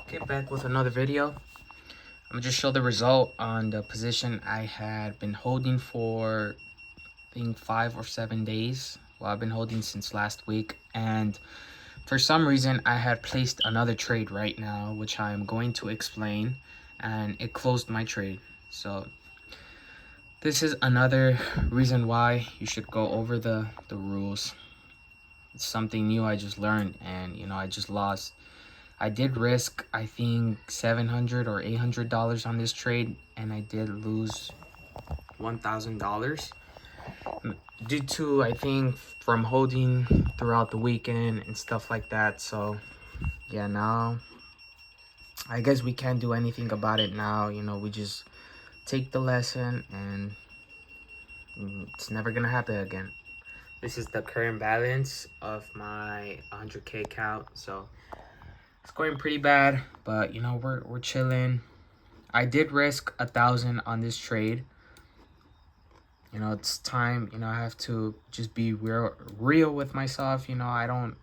Get back with another video. I'm gonna just show the result on the position I had been holding for I think 5 or 7 days. Well, I've been holding since last week, and for some reason I had placed another trade right now, which I'm going to explain, and it closed my trade. So this is another reason why you should go over the rules. It's something new I just learned, and I just lost. I did risk, I think, $700 or $800 on this trade, and I did lose $1,000 due to, I think, from holding throughout the weekend and stuff like that. So yeah, now I guess we can't do anything about it now. We just take the lesson, and it's never gonna happen again. This is the current balance of my 100K account. So it's going pretty bad, but we're chilling. I did risk 1,000 on this trade. It's time. I have to just be real with myself. I don't.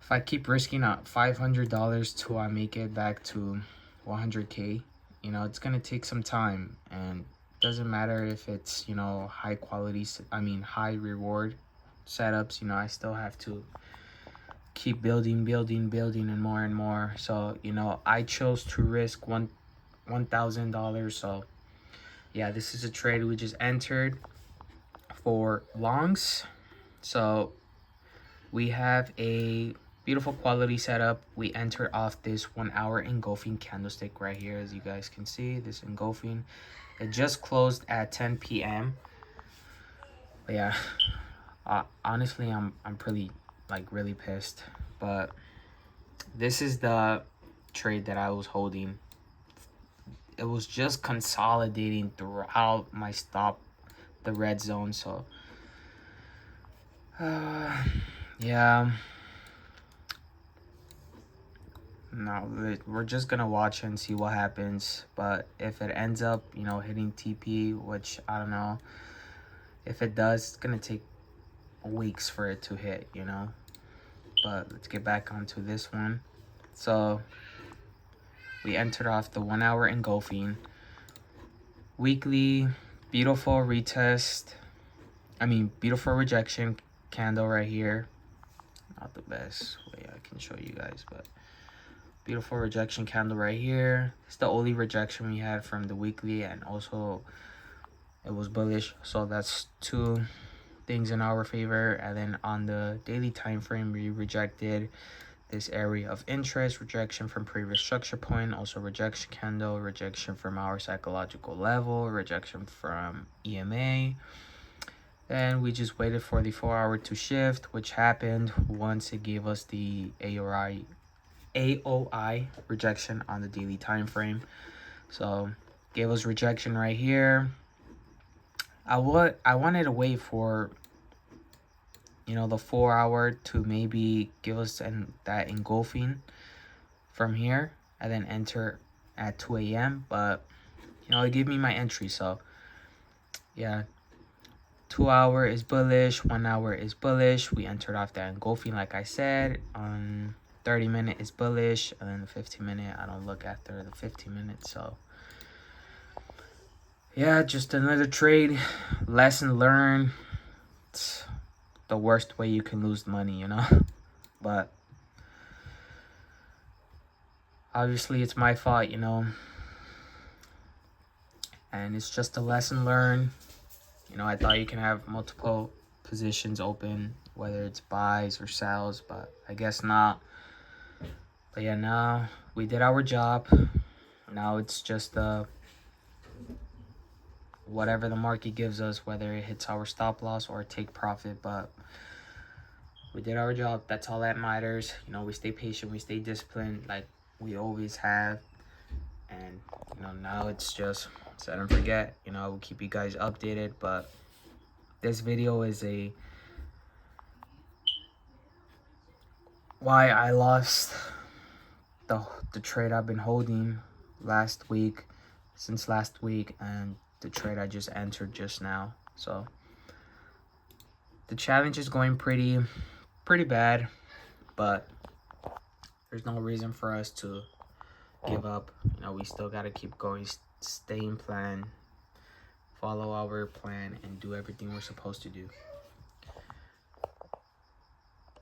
If I keep risking $500 till I make it back to 100K, it's gonna take some time, and it doesn't matter if it's high quality. High reward setups. I still have to keep building and more. So I chose to risk $1,000. So yeah, this is a trade we just entered for longs. So we have a beautiful quality setup. We entered off this 1 hour engulfing candlestick right here. As you guys can see, this engulfing, it just closed at 10 p.m. But yeah, honestly, I'm pretty really pissed. But this is the trade that I was holding. It was just consolidating throughout my stop, the red zone. So yeah, no, we're just gonna watch and see what happens. But if it ends up hitting TP, which I don't know, if it does, it's gonna take weeks for it to hit. But let's get back onto this one. So we entered off the 1 hour engulfing weekly, beautiful retest. Beautiful rejection candle right here. Not the best way I can show you guys, but beautiful rejection candle right here. It's the only rejection we had from the weekly, and also it was bullish. So that's two things in our favor. And then on the daily time frame, we rejected this area of interest, rejection from previous structure point, also rejection candle, rejection from our psychological level, rejection from EMA. And we just waited for the 4 hour to shift, which happened once it gave us the AOI rejection on the daily time frame. So gave us rejection right here. I wanted to wait for the 4 hour to maybe give us that engulfing from here, and then enter at 2 a.m. But it gave me my entry. So yeah, 2 hour is bullish, 1 hour is bullish. We entered off that engulfing, like I said. On 30-minute is bullish, and then the 15-minute, I don't look after the 15 minutes. So yeah, just another trade. Lesson learned. It's the worst way you can lose money, But obviously it's my fault, and it's just a lesson learned. I thought you can have multiple positions open, whether it's buys or sells, but I guess not. But yeah, now we did our job. Now it's just whatever the market gives us, whether it hits our stop loss or take profit. But we did our job. That's all that matters. We stay patient, we stay disciplined like we always have. And now it's just set and forget. I will keep you guys updated. But this video is why I lost the trade I've been holding since last week, and the trade I just entered just now. So the challenge is going pretty bad, but There's no reason for us to give up. You know, we still got to keep going, stay in plan, follow our plan, and do everything we're supposed to do.